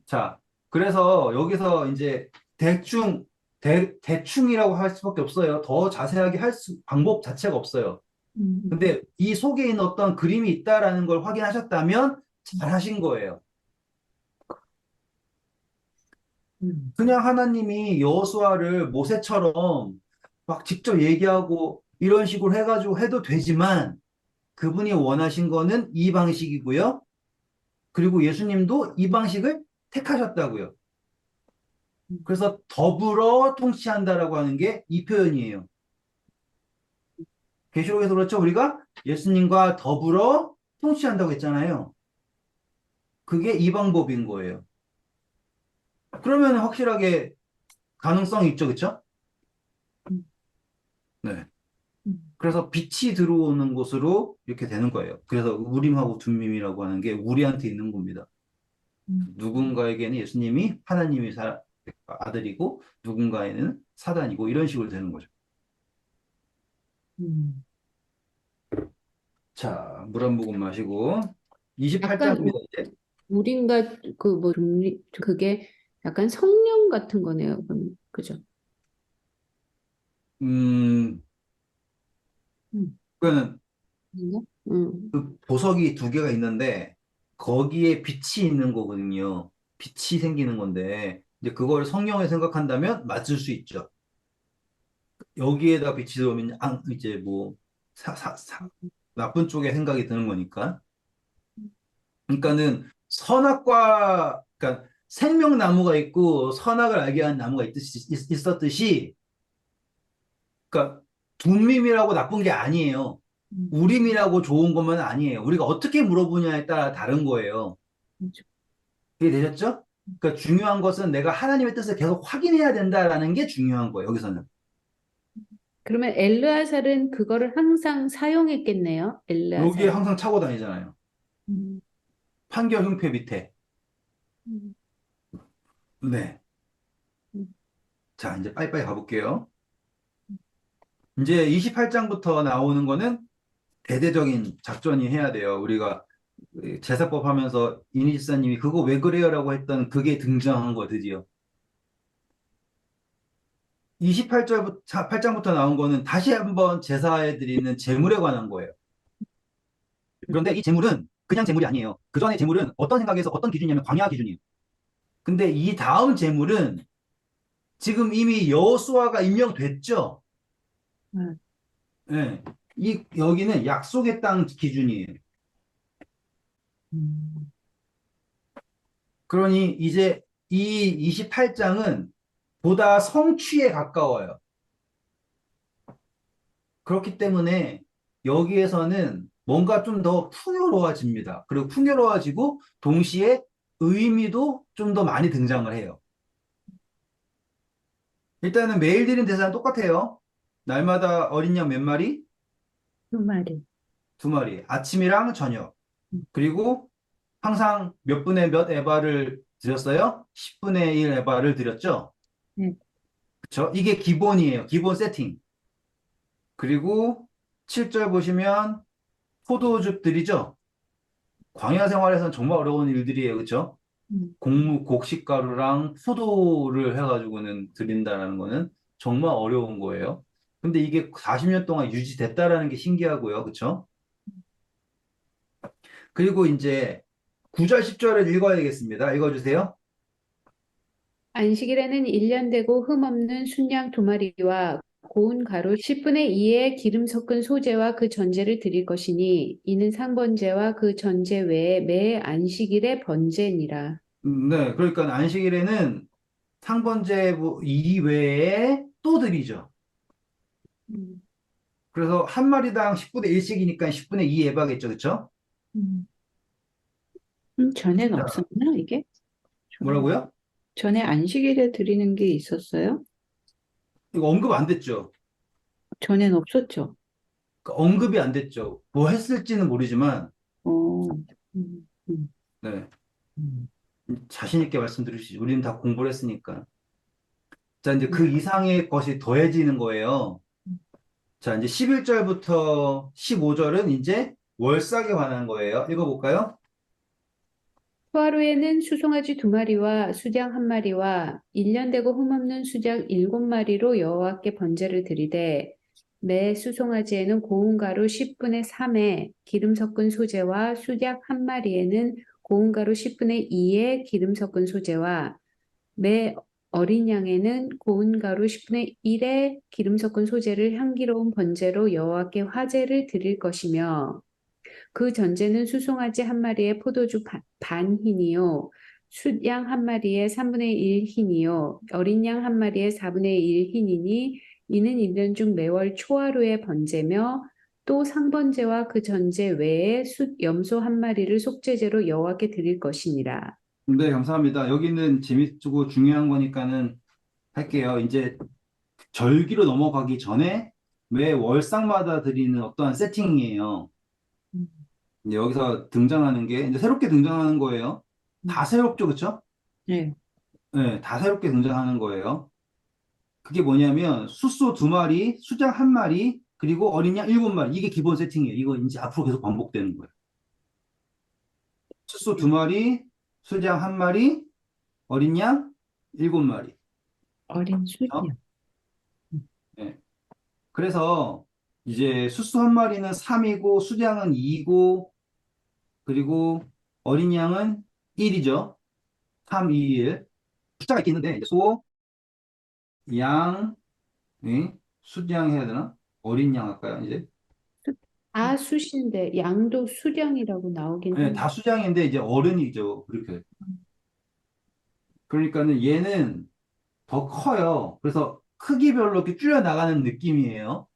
자, 그래서 여기서 이제 대충, 대충이라고 할 수밖에 없어요. 더 자세하게 방법 자체가 없어요. 음, 근데 이 속에 있는 어떤 그림이 있다라는 걸 확인하셨다면 잘 하신 거예요. 음, 그냥 하나님이 여호수아를 모세처럼 막 직접 얘기하고 이런 식으로 해가지고 해도 되지만 그분이 원하신 거는 이 방식이고요. 그리고 예수님도 이 방식을 택하셨다고요. 음. 그래서 더불어 통치한다라고 하는 게 이 표현이에요. 계시록에서 그렇죠. 우리가 예수님과 더불어 통치한다고 했잖아요. 그게 이 방법인 거예요. 그러면 확실하게 가능성이 있죠. 그렇죠? 음, 네. 음, 그래서 빛이 들어오는 곳으로 이렇게 되는 거예요. 그래서 우림하고 둠밈이라고 하는 게 우리한테 있는 겁니다. 음, 누군가에게는 예수님이 하나님의 아들이고 누군가에는 사단이고 이런 식으로 되는 거죠. 음. 자, 물 한 모금 마시고 약간 28장입니다, 이제. 우린가 그뭐 그게 약간 성령 같은 거네요. 그죠? 음, 음, 그거는 아닌가? 음, 그 보석이 두 개가 있는데 거기에 빛이 있는 거거든요. 빛이 생기는 건데 이제 그걸 성령에 생각한다면 맞을 수 있죠. 여기에다 빛이 들어오면 이제 뭐 나쁜 쪽에 생각이 드는 거니까. 그러니까는 그러니까 생명나무가 있고 선악을 알게 하는 나무가 있었듯이, 그러니까 둠밈이라고 나쁜 게 아니에요. 음, 우림이라고 좋은 것만 아니에요. 우리가 어떻게 물어보냐에 따라 다른 거예요. 그죠. 이해되셨죠? 그러니까 중요한 것은 내가 하나님의 뜻을 계속 확인해야 된다라는 게 중요한 거예요. 여기서는. 그러면 엘르아살은 그거를 항상 사용했겠네요. 여기에 엘르아살. 항상 차고 다니잖아요. 음, 판결 형표 밑에. 음, 네. 음, 자, 이제 빨리빨리 가볼게요. 이제 28장부터 나오는 거는 대대적인 작전이 해야 돼요. 우리가 제사법 하면서 이니 집사님이 그거 왜 그래요라고 했던 그게 등장한 거 드디어. 28장부터 나온 거는 다시 한번 제사해 드리는 제물에 관한 거예요. 그런데 이 제물은 그냥 재물이 아니에요. 그 전에 재물은 어떤 생각에서 어떤 기준이냐면 광야 기준이에요. 근데 이 다음 재물은 지금 이미 여호수아가 임명됐죠. 음, 예. 여기는 약속의 땅 기준이에요. 음, 그러니 이제 이 28장은 보다 성취에 가까워요. 그렇기 때문에 여기에서는 뭔가 좀 더 풍요로워집니다. 그리고 풍요로워지고 동시에 의미도 좀 더 많이 등장을 해요. 일단은 매일 드린 대사는 똑같아요. 날마다 어린 양 몇 마리? 두 마리. 두 마리. 아침이랑 저녁. 음, 그리고 항상 몇 분의 몇 에바를 드렸어요? 10분의 1 에바를 드렸죠? 네. 그쵸? 이게 기본이에요. 기본 세팅. 그리고 7절 보시면 포도즙 드리죠? 광야 생활에서는 정말 어려운 일들이에요. 그쵸? 음, 곡식가루랑 포도를 해가지고는 드린다는 거는 정말 어려운 거예요. 근데 이게 40년 동안 유지됐다라는 게 신기하고요. 그쵸? 그리고 이제 9절, 10절을 읽어야 되겠습니다. 읽어주세요. 안식일에는 1년 되고 흠없는 순양 두 마리와 고운 가루 10분의 2의 기름 섞은 소재와 그 전제를 드릴 것이니 이는 상번제와 그 전제 외에 매 안식일의 번제니라. 네, 그러니까 안식일에는 상번제 이외에 또 드리죠. 음, 그래서 한 마리당 10분의 1씩이니까 10분의 2 에바겠죠. 그쵸? 음. 전엔 자, 없었나, 이게? 뭐라고요? 전에 안식일에 드리는 게 있었어요? 이거 언급 안 됐죠. 전엔 없었죠? 그러니까 언급이 안 됐죠. 뭐 했을지는 모르지만, 어, 음, 음, 네. 음, 자신 있게 말씀드리시죠. 우리는 다 공부를 했으니까. 자, 이제 음. 그 이상의 것이 더해지는 거예요. 자, 이제 11절부터 15절은 이제 월삭에 관한 거예요. 읽어볼까요? 하루에는 수송아지 두 마리와 수장 한 마리와 1년 되고 흠없는 수장 7마리로 여호와께 번제를 드리되 매 수송아지에는 고운 가루 10분의 3에 기름 섞은 소재와 수작 한 마리에는 고운 가루 10분의 2에 기름 섞은 소재와 매 어린 양에는 고운 가루 10분의 1에 기름 섞은 소재를 향기로운 번제로 여호와께 화제를 드릴 것이며 그 전제는 수송아지 한 마리에 포도주 반 흰이요 숫양 한 마리에 3분의 1 흰이요 어린 양 한 마리에 4분의 1 흰이니 이는 1년 중 매월 초하루의 번제며 또 상번제와 그 전제 외에 숫 염소 한 마리를 속죄제로 여호와께 드릴 것이니라. 네, 감사합니다. 여기는 재밌고 중요한 거니까는 할게요. 이제 절기로 넘어가기 전에 매 월상마다 드리는 어떠한 세팅이에요. 음, 이제 여기서 등장하는 게 이제 새롭게 등장하는 거예요. 다 음. 새롭죠, 그쵸? 네. 네, 다 새롭게 등장하는 거예요. 그게 뭐냐면 숫소 두 마리, 수장 한 마리, 그리고 어린 양 일곱 마리. 이게 기본 세팅이에요. 이거 이제 앞으로 계속 반복되는 거예요. 숫소 두 마리, 수장 한 마리, 어린 양 일곱 마리. 어린 어? 수지요. 네. 그래서 이제 숫소 한 마리는 3이고 수장은 2이고 그리고 어린 양은 1이죠. 3, 2, 1. 숫자가 있긴 있는데 이제 소, 양, 수장 해야 되나? 어린 양 할까요, 이제? 아, 숫인데 양도 수량이라고 나오긴 네, 한데 다 수장인데 이제 어른이죠. 그렇게. 그러니까는 얘는 더 커요. 그래서 크기별로 이렇게 줄여 나가는 느낌이에요.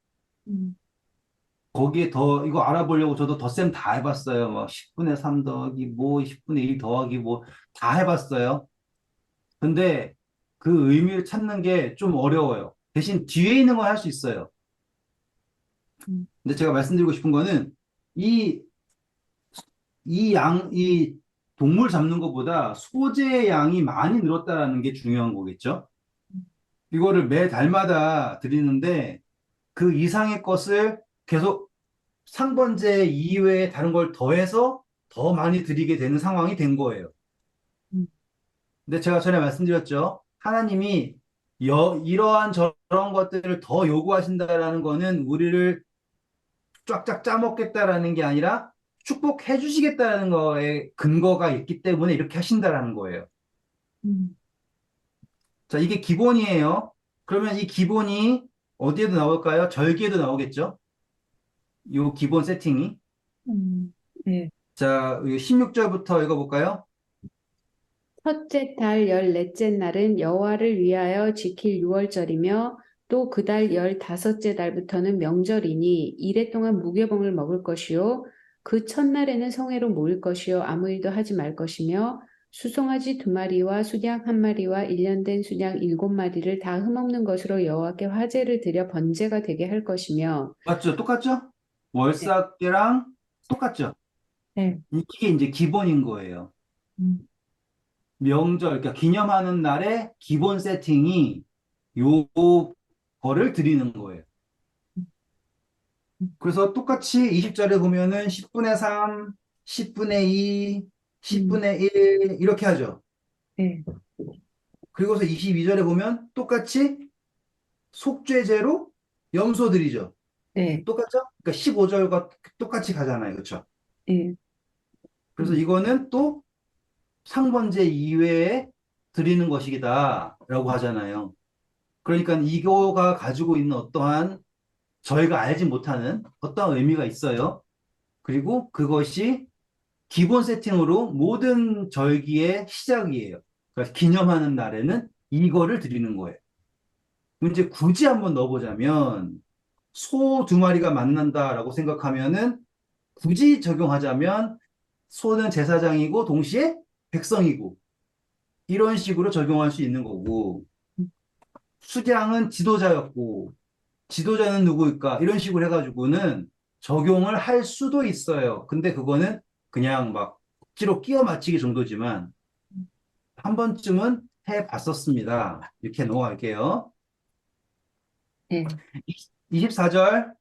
음, 거기에 더 이거 알아보려고 저도 덧셈 다 해봤어요. 뭐 10분의 3 더하기 뭐 10분의 1 더하기 뭐 다 해봤어요. 근데 그 의미를 찾는 게 좀 어려워요. 대신 뒤에 있는 건 할 수 있어요. 음, 근데 제가 말씀드리고 싶은 거는 이, 이 동물 잡는 것보다 소재의 양이 많이 늘었다라는 게 중요한 거겠죠? 이거를 매 달마다 드리는데 그 이상의 것을 계속 상번제 이외에 다른 걸 더해서 더 많이 드리게 되는 상황이 된 거예요. 음, 근데 제가 전에 말씀드렸죠. 하나님이 이러한 저런 것들을 더 요구하신다라는 거는 우리를 쫙쫙 짜먹겠다라는 게 아니라 축복해 주시겠다는 거에 근거가 있기 때문에 이렇게 하신다라는 거예요. 음, 자, 이게 기본이에요. 그러면 이 기본이 어디에도 나올까요? 절기에도 나오겠죠? 요 기본 세팅이. 네, 자, 16절부터 읽어볼까요? 첫째 달 14째 날은 여호와를 위하여 지킬 유월절이며 또 그 달 15째 달부터는 명절이니 이래 동안 무교병을 먹을 것이요 그 첫날에는 성회로 모일 것이요 아무 일도 하지 말 것이며 수송아지 2마리와 수양 1마리와 일년된 수양 7마리를 다 흠없는 것으로 여호와께 화제를 드려 번제가 되게 할 것이며 맞죠? 똑같죠? 네, 월삭계랑 똑같죠? 네, 이게 이제 기본인 거예요. 음, 명절, 그러니까 기념하는 날의 기본 세팅이 요 거를 드리는 거예요. 그래서 똑같이 20절에 보면은 10분의 3, 10분의 2, 음, 10분의 1 이렇게 하죠. 네, 그리고서 22절에 보면 똑같이 속죄제로 염소 드리죠. 네, 똑같죠? 그러니까 15절과 똑같이 가잖아요. 그렇죠? 네, 그래서 이거는 또 상번제 이외에 드리는 것이다라고 하잖아요. 그러니까 이거가 가지고 있는 어떠한 저희가 알지 못하는 어떠한 의미가 있어요. 그리고 그것이 기본 세팅으로 모든 절기의 시작이에요. 그러니까 기념하는 날에는 이거를 드리는 거예요. 이제 굳이 한번 넣어보자면 소 2마리가 만난다라고 생각하면은 굳이 적용하자면 소는 제사장이고 동시에 백성이고 이런 식으로 적용할 수 있는 거고 수장은 지도자였고 지도자는 누구일까? 이런 식으로 해가지고는 적용을 할 수도 있어요. 근데 그거는 그냥 막 억지로 끼워 맞추기 정도지만 한 번쯤은 해 봤었습니다. 이렇게 넘어갈게요. 네. 24절.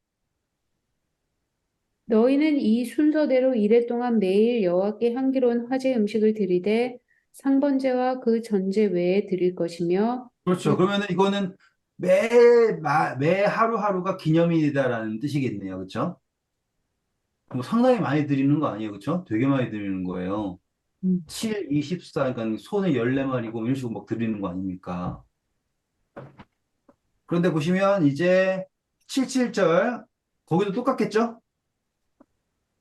너희는 이 순서대로 이래 동안 매일 여호와께 향기로운 화제 음식을 드리되 상번제와 그 전제 외에 드릴 것이며 그렇죠. 너- 그러면은 이거는 매 하루하루가 기념일이다라는 뜻이겠네요. 그렇죠? 뭐 상당히 많이 드리는 거 아니에요. 그렇죠? 되게 많이 드리는 거예요. 음, 7, 24, 그러니까 손에 14마리고 이런 식으로 막 드리는 거 아닙니까? 그런데 보시면 이제 77절 거기도 똑같겠죠?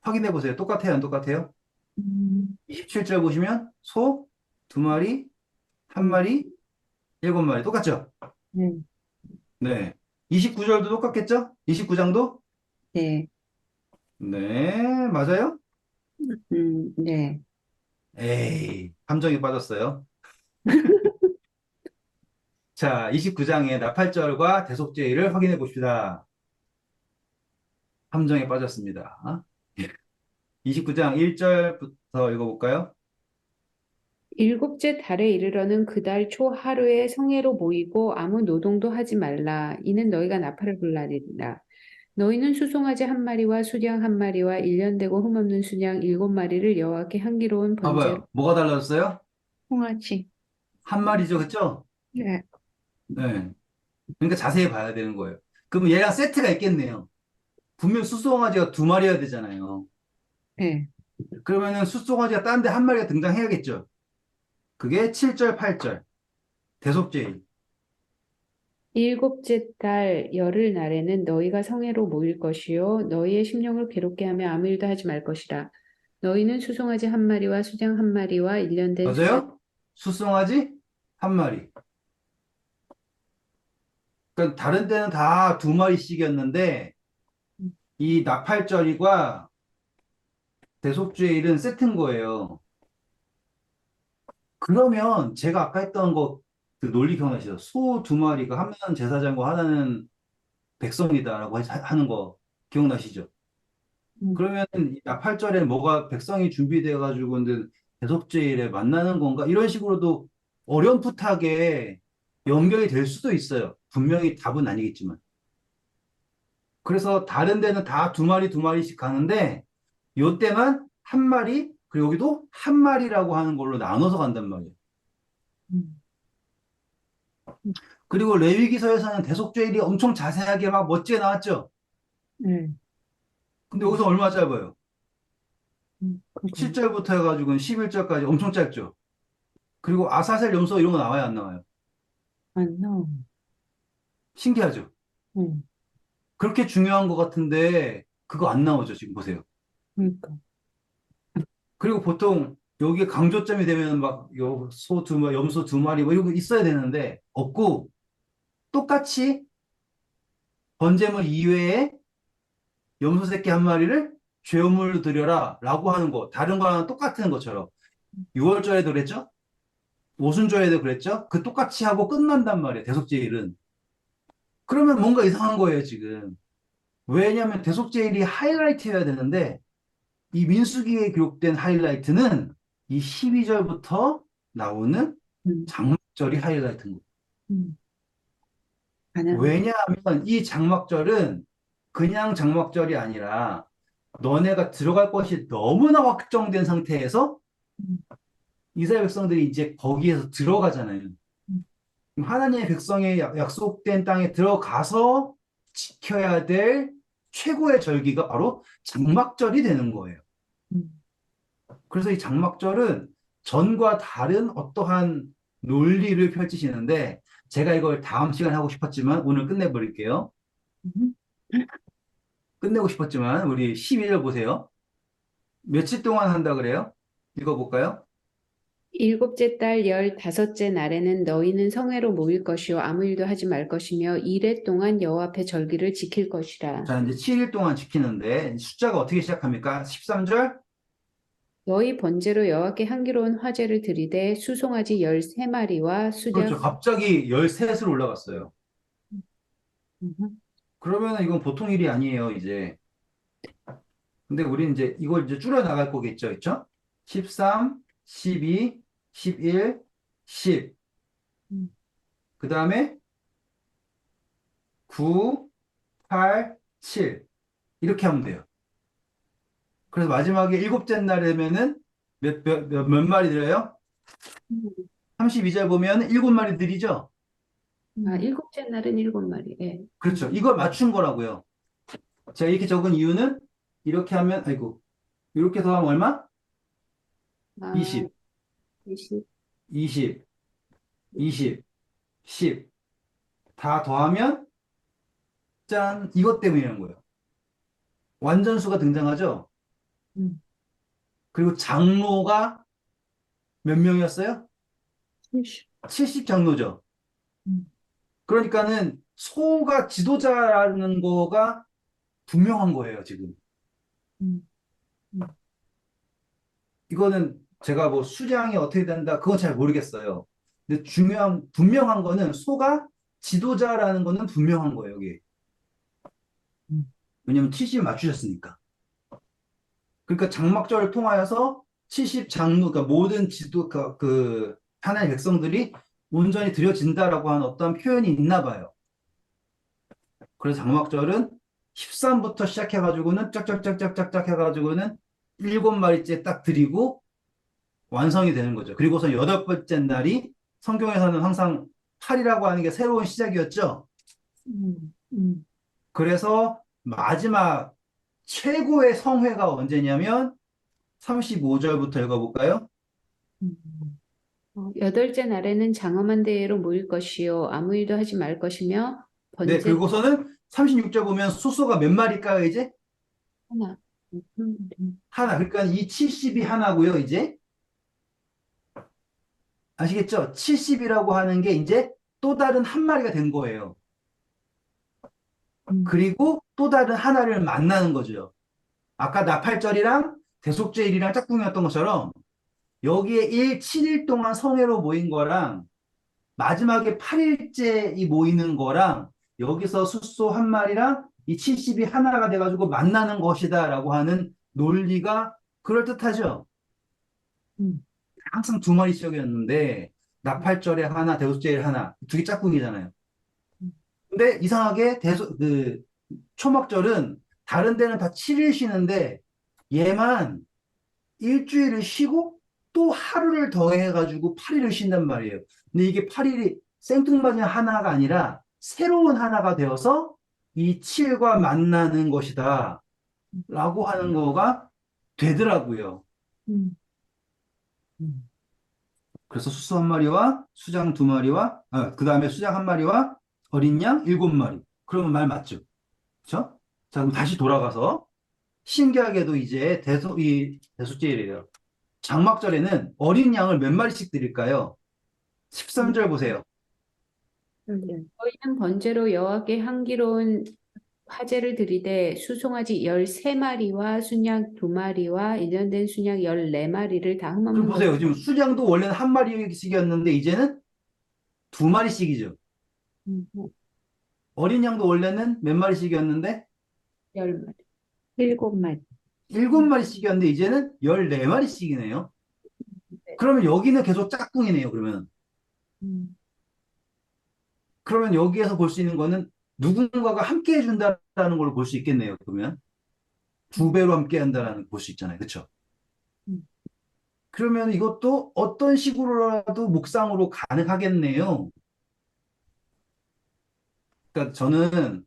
확인해 보세요. 똑같아요, 안 똑같아요? 음, 27절 보시면 소 2마리, 음, 1마리, 7마리 똑같죠? 네, 네. 29절도 똑같겠죠? 29장도? 네, 네, 맞아요? 네. 에이, 함정에 빠졌어요. 자, 29장의 나팔절과 대속죄를 확인해 봅시다. 함정에 빠졌습니다. 29장 1절부터 읽어볼까요? 일곱째 달에 이르러는 그 달 초 하루에 성회로 모이고 아무 노동도 하지 말라. 이는 너희가 나팔을 불라리라. 너희는 수송아지 1마리와 수양 1마리와 일년되고 흠없는 수양 7마리를 여호와께 향기로운 번제로 봐봐요. 뭐가 달라졌어요? 홍아치. 한 마리죠, 그쵸? 네, 네. 그러니까 자세히 봐야 되는 거예요. 그럼 얘랑 세트가 있겠네요. 분명 숫송아지가 2마리여야 되잖아요. 네, 그러면은 숫송아지가 딴데 1마리가 등장해야겠죠. 그게 7절, 8절. 대속죄일. 일곱째 달 열흘 날에는 너희가 성회로 모일 것이요 너희의 심령을 괴롭게 하며 아무 일도 하지 말 것이라. 너희는 수송아지 1마리와 수장 1마리와 일년된 수장 맞아요? 숫송아지 1마리. 그러니까 다른 데는 다 2마리씩이었는데 이 나팔절이과 대속죄일은 세트인 거예요. 그러면 제가 아까 했던 거 그 논리 기억나시죠? 소 2마리가 하나는 제사장이고 하나는 백성이다라고 하는 거 기억나시죠? 음, 그러면 이 나팔절에 뭐가 백성이 준비돼 가지고 근데 대속죄일에 만나는 건가? 이런 식으로도 어렴풋하게 연결이 될 수도 있어요. 분명히 답은 아니겠지만. 그래서 다른 데는 다 2마리씩 가는데 요때만 1마리 그리고 여기도 1마리라고 하는 걸로 나눠서 간단 말이에요. 음, 그리고 레위기서에서는 대속죄일이 엄청 자세하게 막 멋지게 나왔죠. 네, 근데 여기서 얼마 짧아요? 그렇군요. 7절부터 해가지고는 11절까지 엄청 짧죠. 그리고 아사셀 염소 이런 거 나와요, 안 나와요? 안 나와. 신기하죠? 응, 그렇게 중요한 것 같은데 그거 안 나오죠, 지금 보세요. 그러니까. 그리고 보통 여기에 강조점이 되면 막 소 두 마리, 염소 두 마리 뭐 이런 거 있어야 되는데 없고 똑같이 번제물 이외에 염소 새끼 한 마리를 죄물로 드려라 라고 하는 거 다른 거랑 똑같은 것처럼 6월절에도 그랬죠? 오순절에도 그랬죠? 그 똑같이 하고 끝난단 말이에요, 대속제일은. 그러면 뭔가 이상한 거예요, 지금. 왜냐하면 대속제일이 하이라이트여야 되는데 이 민수기에 기록된 하이라이트는 이 12절부터 나오는 음, 장막절이 하이라이트인 거예요. 음, 가능하다. 왜냐하면 이 장막절은 그냥 장막절이 아니라 너네가 들어갈 것이 너무나 확정된 상태에서 음, 이스라엘 백성들이 이제 거기에서 들어가잖아요. 음, 하나님의 백성의 약속된 땅에 들어가서 지켜야 될 최고의 절기가 바로 장막절이 되는 거예요. 음, 그래서 이 장막절은 전과 다른 어떠한 논리를 펼치시는데 제가 이걸 다음 시간에 하고 싶었지만 오늘 끝내버릴게요. 음. 끝내고 싶었지만 우리 12절 보세요. 며칠 동안 한다 그래요? 읽어볼까요? 일곱째 달 15째 날에는 너희는 성회로 모일 것이요 아무 일도 하지 말 것이며 이래 동안 여호와 앞에 절기를 지킬 것이라. 자, 이제 7일 동안 지키는데 숫자가 어떻게 시작합니까? 13절? 너희 번제로 여호와께 향기로운 화제를 드리되 수송아지 13마리와 그렇죠. 수작 갑자기 13으로 올라갔어요. 음, 그러면 이건 보통 일이 아니에요, 이제. 근데 우리는 이제 이걸 이제 줄여 나갈 거겠죠, 있죠? 13, 12, 11, 10. 음, 그 다음에 9, 8, 7. 이렇게 하면 돼요. 그래서 마지막에 일곱째 날 되면은 몇 마리 들어요? 음, 32절 보면 7마리 들이죠? 음, 일곱째 날은 7마리. 예. 그렇죠. 이걸 맞춘 거라고요. 제가 이렇게 적은 이유는 이렇게 하면, 아이고, 이렇게 더하면 얼마? 아, 20, 20, 20, 20, 10. 다 더하면 짠! 이것 때문이라는 거예요. 완전수가 등장하죠? 음. 그리고 장로가 몇 명이었어요? 70. 70 장로죠. 음, 그러니까는 소가 지도자라는 거가 분명한 거예요, 지금. 음, 음, 이거는 제가 뭐 수량이 어떻게 된다, 그건 잘 모르겠어요. 근데 분명한 거는 소가 지도자라는 거는 분명한 거예요, 여기. 음, 왜냐면 70 맞추셨으니까. 그러니까 장막절을 통하여서 70 장로, 그러니까 모든 하나의 백성들이 온전히 드려진다라고 하는 어떤 표현이 있나 봐요. 그래서 장막절은 13부터 시작해가지고는 짝짝짝짝짝짝 해가지고는 7마리째 딱 드리고 완성이 되는 거죠. 그리고서 8번째 날이 성경에서는 항상 8이라고 하는 게 새로운 시작이었죠. 음, 그래서 마지막 최고의 성회가 언제냐면 35절부터 읽어볼까요? 음, 여덟째 날에는 장엄한 대회로 모일 것이요 아무 일도 하지 말 것이며 네, 번제 그리고서는 36절 보면 수소가 몇 마리일까요, 이제? 하나. 하나. 그러니까 이 70이 하나고요, 이제. 아시겠죠? 70이라고 하는 게 이제 또 다른 한 마리가 된 거예요. 음, 그리고 또 다른 하나를 만나는 거죠. 아까 나팔절이랑 대속죄일이랑 짝꿍이었던 것처럼 여기에 7일 동안 성회로 모인 거랑 마지막에 8일째 이 모이는 거랑 여기서 숫소 한 마리랑 이 70이 하나가 돼가지고 만나는 것이다라고 하는 논리가 그럴듯하죠. 음, 항상 두 마리씩이었는데 나팔절에 하나, 대속죄일 하나, 두 개 짝꿍이잖아요. 음, 근데 이상하게 초막절은 다른 데는 다 7일 쉬는데 얘만 일주일을 쉬고 또 하루를 더해가지고 8일을 쉰단 말이에요. 근데 이게 8일이 생뚱맞은 하나가 아니라 새로운 하나가 되어서 이 7과 만나는 것이다. 라고 하는 거가 되더라고요. 음, 음, 그래서 수소 한 마리와 수장 두 마리와, 그 다음에 수장 한 마리와 어린 양 일곱 마리. 그러면 말 맞죠? 그렇죠? 자, 그럼 다시 돌아가서 신기하게도 이제 이 대속죄일이래요. 장막절에는 어린 양을 몇 마리씩 드릴까요? 13절 보세요. 너희는 번제로 여호와께 향기로운 화제를 드리되 수송아지 13마리와 순양 2마리와 일년된 순양 14마리를 다 그럼 흠없는 것 보세요. 지금 수장도 원래는 한 마리씩이었는데 이제는 두 마리씩이죠. 음, 어린 양도 원래는 몇 마리씩이었는데 10마리. 7마리. 일곱 마리씩이었는데 이제는 14마리씩이네요. 그러면 여기는 계속 짝꿍이네요, 그러면. 음, 그러면 여기에서 볼 수 있는 거는 누군가가 함께 해준다라는 걸 볼 수 있겠네요, 그러면. 두 배로 함께 한다라는 볼 수 있잖아요. 그렇죠? 음, 그러면 이것도 어떤 식으로라도 묵상으로 가능하겠네요. 그러니까 저는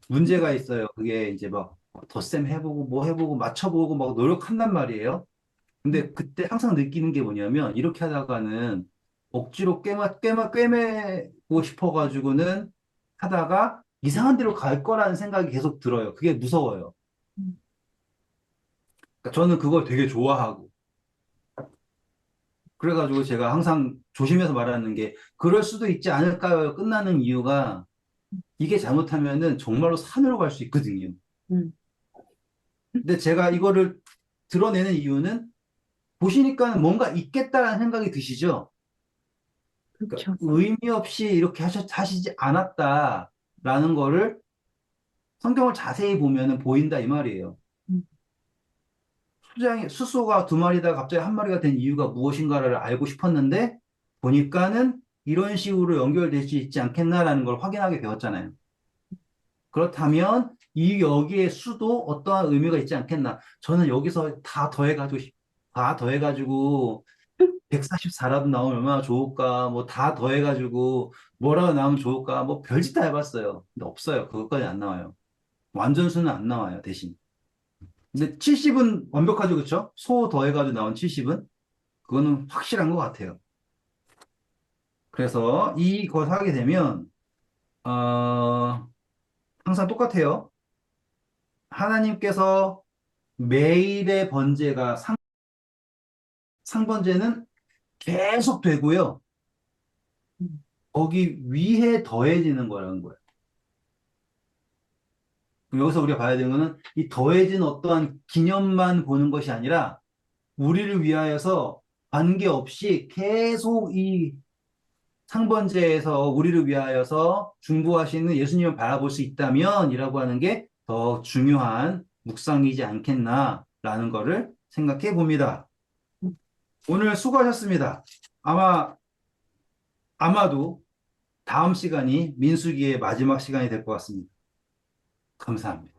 문제가 있어요. 그게 이제 막 덧셈 해보고 뭐 해보고 맞춰보고 막 노력한단 말이에요. 근데 그때 항상 느끼는 게 뭐냐면 이렇게 하다가는 억지로 꿰매고 싶어가지고는 하다가 이상한 데로 갈 거라는 생각이 계속 들어요. 그게 무서워요. 음, 그러니까 저는 그걸 되게 좋아하고 그래가지고 제가 항상 조심해서 말하는 게 그럴 수도 있지 않을까요? 끝나는 이유가 이게 잘못하면은 정말로 산으로 갈 수 있거든요. 음, 근데 제가 이거를 드러내는 이유는 보시니까 뭔가 있겠다라는 생각이 드시죠? 그러니까 그렇죠. 의미 없이 이렇게 하시지 않았다라는 거를 성경을 자세히 보면은 보인다 이 말이에요. 음, 수소가 두 마리다가 갑자기 한 마리가 된 이유가 무엇인가를 알고 싶었는데 보니까는 이런 식으로 연결될 수 있지 않겠나라는 걸 확인하게 되었잖아요. 그렇다면 이 여기에 수도 어떠한 의미가 있지 않겠나? 저는 여기서 다 더해가지고 144라도 나오면 얼마나 좋을까? 뭐 다 더해가지고 뭐라고 나오면 좋을까? 뭐 별짓 다 해봤어요. 근데 없어요. 그것까지 안 나와요. 완전수는 안 나와요, 대신. 근데 70은 완벽하죠, 그쵸? 소 더해가지고 나온 70은? 그거는 확실한 것 같아요. 그래서 이것 하게 되면, 어, 항상 똑같아요. 하나님께서 매일의 번제가 상번제는 계속 되고요. 음, 거기 위에 더해지는 거라는 거예요. 여기서 우리가 봐야 되는 거는 이 더해진 어떠한 기념만 보는 것이 아니라 우리를 위하여서 관계없이 계속 이 상번제에서 우리를 위하여서 중보하시는 예수님을 바라볼 수 있다면 이라고 하는 게 더 중요한 묵상이지 않겠나라는 거를 생각해 봅니다. 음. 오늘 수고하셨습니다. 아마도 다음 시간이 민수기의 마지막 시간이 될 것 같습니다. 감사합니다.